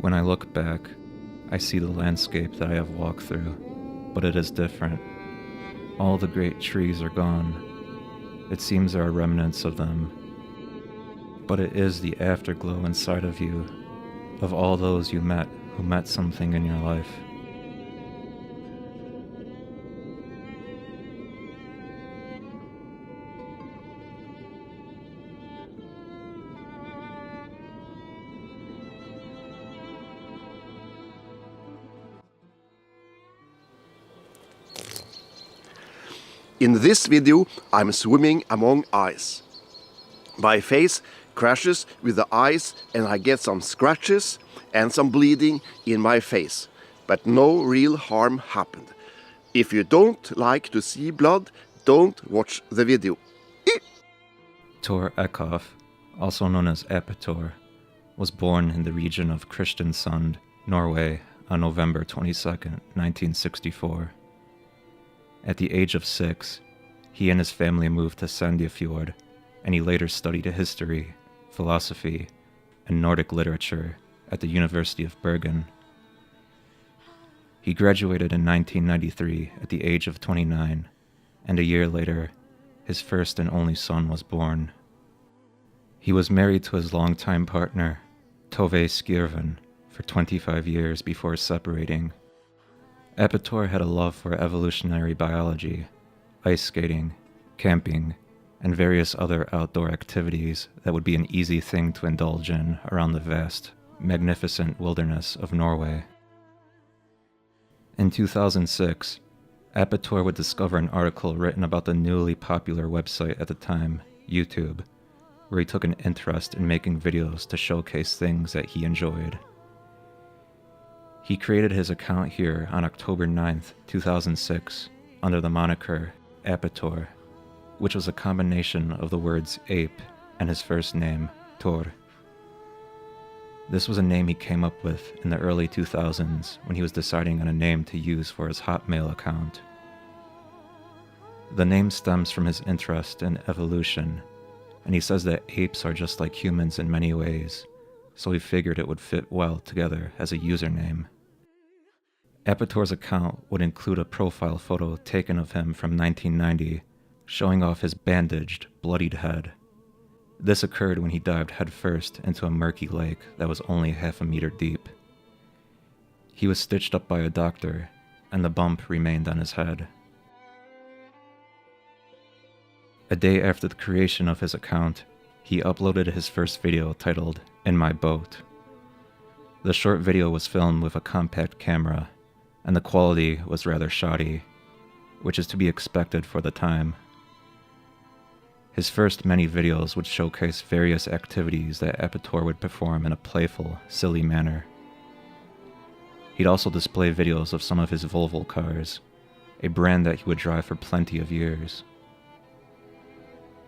When I look back, I see the landscape that I have walked through, but it is different. All the great trees are gone. It seems there are remnants of them. But it is the afterglow inside of you, of all those you met who met something in your life. In this video, I'm swimming among ice. My face crashes with the ice and I get some scratches and some bleeding in my face, but no real harm happened. If you don't like to see blood, don't watch the video. Tor Eckhoff, also known as Apetor, was born in the region of Kristiansand, Norway, on November 22, 1964. At the age of 6, he and his family moved to Sandefjord, and he later studied history, philosophy, and Nordic literature at the University of Bergen. He graduated in 1993 at the age of 29, and a year later, his first and only son was born. He was married to his longtime partner, Tove Skirven, for 25 years before separating. Apetor had a love for evolutionary biology, ice skating, camping, and various other outdoor activities that would be an easy thing to indulge in around the vast, magnificent wilderness of Norway. In 2006, Apetor would discover an article written about the newly popular website at the time, YouTube, where he took an interest in making videos to showcase things that he enjoyed. He created his account here on October 9th, 2006, under the moniker Apetor, which was a combination of the words ape and his first name, Tor. This was a name he came up with in the early 2000s when he was deciding on a name to use for his Hotmail account. The name stems from his interest in evolution, and he says that apes are just like humans in many ways, so he figured it would fit well together as a username. Apetor's account would include a profile photo taken of him from 1990, showing off his bandaged, bloodied head. This occurred when he dived headfirst into a murky lake that was only half a meter deep. He was stitched up by a doctor, and the bump remained on his head. A day after the creation of his account, he uploaded his first video titled In My Boat. The short video was filmed with a compact camera, and the quality was rather shoddy, which is to be expected for the time. His first many videos would showcase various activities that Apetor would perform in a playful, silly manner. He'd also display videos of some of his Volvo cars, a brand that he would drive for plenty of years.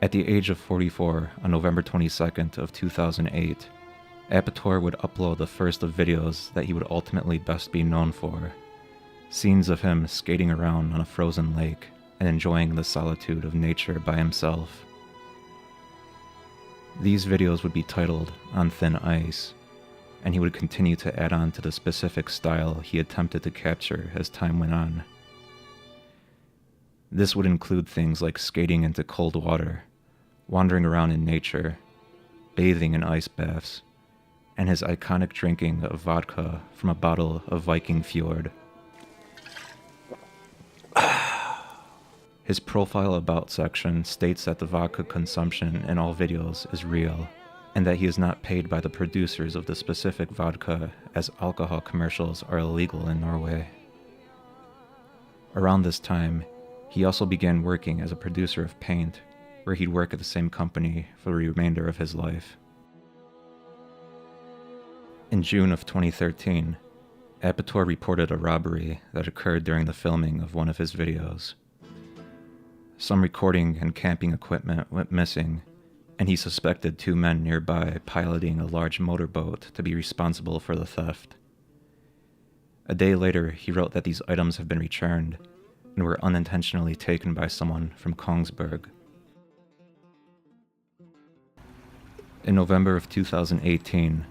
At the age of 44, on November 22nd of 2008, Apetor would upload the first of videos that he would ultimately best be known for, scenes of him skating around on a frozen lake and enjoying the solitude of nature by himself. These videos would be titled On Thin Ice, and he would continue to add on to the specific style he attempted to capture as time went on. This would include things like skating into cold water, wandering around in nature, bathing in ice baths, and his iconic drinking of vodka from a bottle of Viking Fjord. His profile about section states that the vodka consumption in all videos is real, and that he is not paid by the producers of the specific vodka, as alcohol commercials are illegal in Norway. Around this time, he also began working as a producer of paint, where he'd work at the same company for the remainder of his life. In June of 2013, Apetor reported a robbery that occurred during the filming of one of his videos. Some recording and camping equipment went missing, and he suspected 2 men nearby piloting a large motorboat to be responsible for the theft. A day later, he wrote that these items have been returned and were unintentionally taken by someone from Kongsberg. In November of 2018,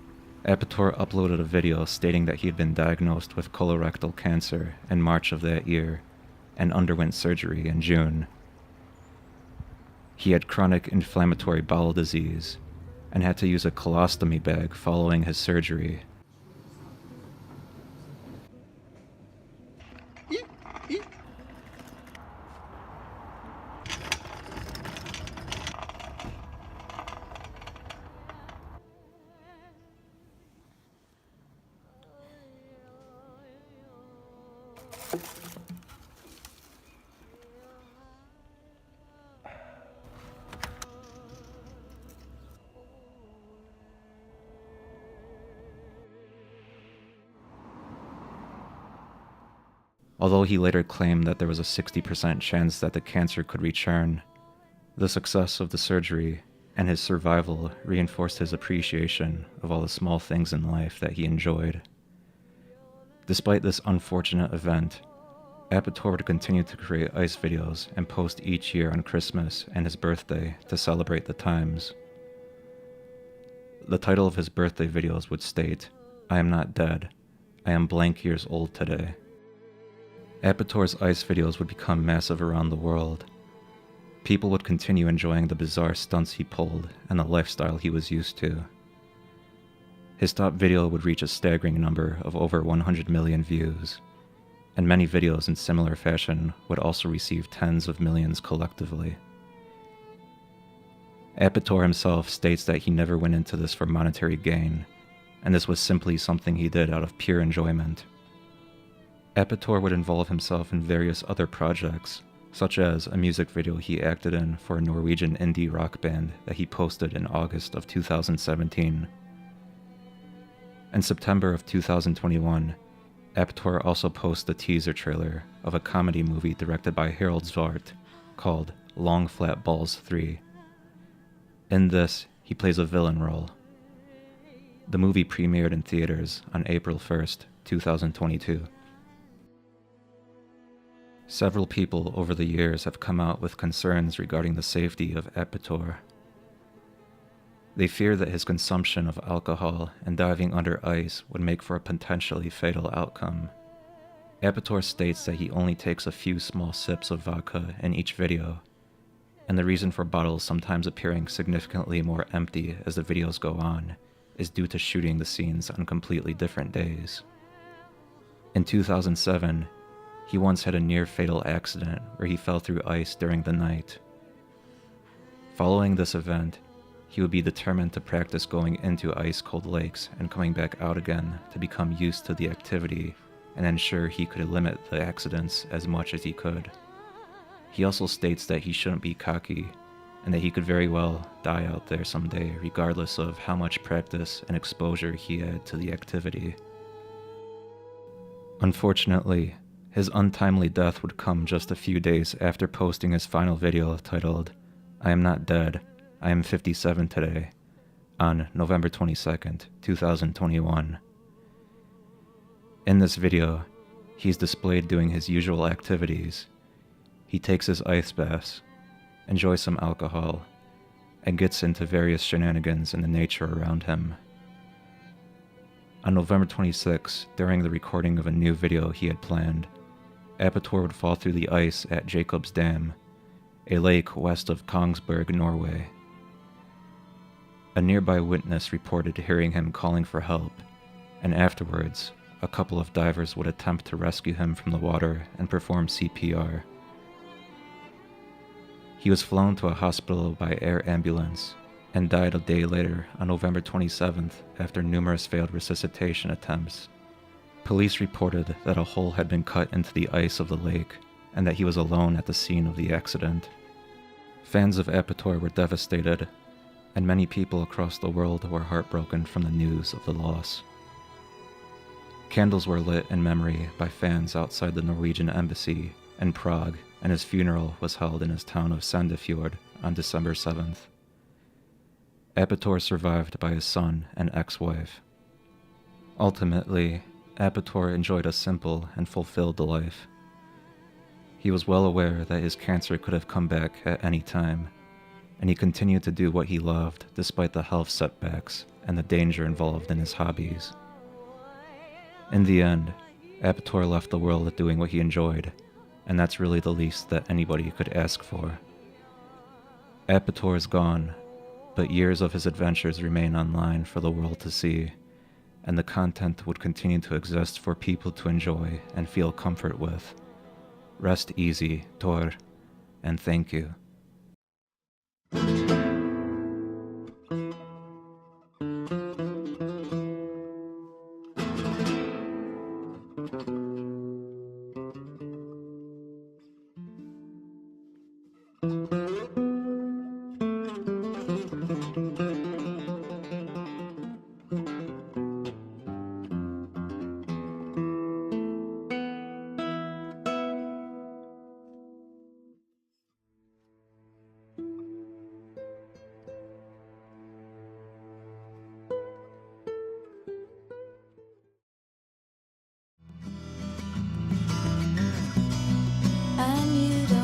Apetor uploaded a video stating that he had been diagnosed with colorectal cancer in March of that year and underwent surgery in June. He had chronic inflammatory bowel disease and had to use a colostomy bag following his surgery. Although he later claimed that there was a 60% chance that the cancer could return, the success of the surgery and his survival reinforced his appreciation of all the small things in life that he enjoyed. Despite this unfortunate event, Apetor would continue to create ice videos and post each year on Christmas and his birthday to celebrate the times. The title of his birthday videos would state, "I am not dead, I am blank years old today." Apetor's ice videos would become massive around the world. People would continue enjoying the bizarre stunts he pulled and the lifestyle he was used to. His top video would reach a staggering number of over 100 million views, and many videos in similar fashion would also receive tens of millions collectively. Apetor himself states that he never went into this for monetary gain, and this was simply something he did out of pure enjoyment. Apetor would involve himself in various other projects, such as a music video he acted in for a Norwegian indie rock band that he posted in August of 2017. In September of 2021, Apetor also posted a teaser trailer of a comedy movie directed by Harold Zwart called Long Flat Balls 3. In this, he plays a villain role. The movie premiered in theaters on April 1st, 2022. Several people over the years have come out with concerns regarding the safety of Apetor. They fear that his consumption of alcohol and diving under ice would make for a potentially fatal outcome. Apetor states that he only takes a few small sips of vodka in each video, and the reason for bottles sometimes appearing significantly more empty as the videos go on is due to shooting the scenes on completely different days. In 2007, he once had a near-fatal accident where he fell through ice during the night. Following this event, he would be determined to practice going into ice-cold lakes and coming back out again to become used to the activity and ensure he could limit the accidents as much as he could. He also states that he shouldn't be cocky and that he could very well die out there someday regardless of how much practice and exposure he had to the activity. Unfortunately, his untimely death would come just a few days after posting his final video titled, "I am not dead, I am 57 today," on November 22nd, 2021. In this video, he's displayed doing his usual activities. He takes his ice baths, enjoys some alcohol, and gets into various shenanigans in the nature around him. On November 26, during the recording of a new video he had planned, Apetor would fall through the ice at Jacob's Dam, a lake west of Kongsberg, Norway. A nearby witness reported hearing him calling for help, and afterwards, a couple of divers would attempt to rescue him from the water and perform CPR. He was flown to a hospital by air ambulance and died a day later on November 27th after numerous failed resuscitation attempts. Police reported that a hole had been cut into the ice of the lake and that he was alone at the scene of the accident. Fans of Apetor were devastated, and many people across the world were heartbroken from the news of the loss. Candles were lit in memory by fans outside the Norwegian embassy in Prague, and his funeral was held in his town of Sandefjord on December 7th. Apetor survived by his son and ex-wife. Ultimately, Apetor enjoyed a simple and fulfilled life. He was well aware that his cancer could have come back at any time, and he continued to do what he loved despite the health setbacks and the danger involved in his hobbies. In the end, Apetor left the world doing what he enjoyed, and that's really the least that anybody could ask for. Apetor is gone, but years of his adventures remain online for the world to see, and the content would continue to exist for people to enjoy and feel comfort with. Rest easy, Tor, and thank you.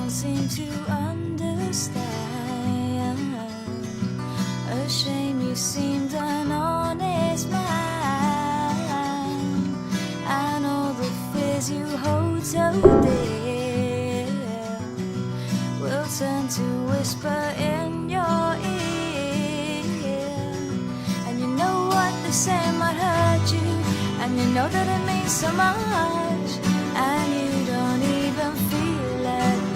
Seem to understand. A shame you seemed an honest man, and all the fears you hold so dear will turn to whisper in your ear. And you know what they say might hurt you, and you know that it means so much, and you don't even feel it.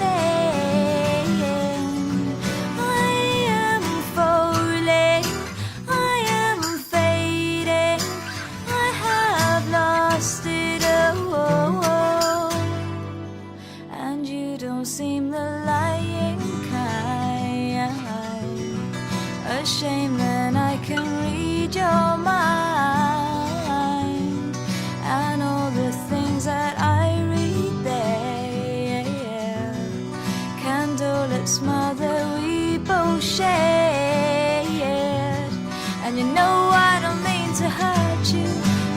Seem the lying kind. A shame that I can read your mind, and all the things that I read there. Candlelit smile that we both shared. And you know I don't mean to hurt you,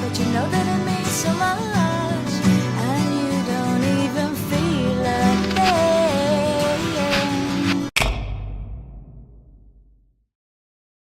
but you know that it means so much.